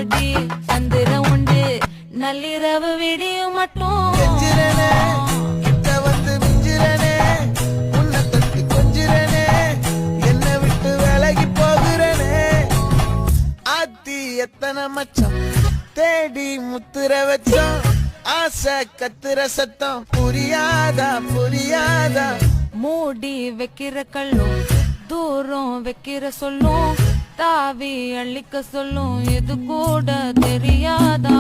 அடி சந்திரம் உண்டு நள்ளிரவு விடியும் மட்டும் கிட்ட வந்து மிஞ்சிரனே உன்னை தொட்டு கொஞ்சிரனே என்னை விட்டு விலகி போகிறனே ஆத்தி எத்தனை மச்சம் தேடி முத்துற வச்சோம் ஆசை கத்துற சத்தம் புரியாதா புரியாதா மூடி வைக்கிற கல்லும் தூரம் வைக்கிற சொல்லும் தாவி அள்ளிக்க சொல்லும் இது கூட தெரியாதா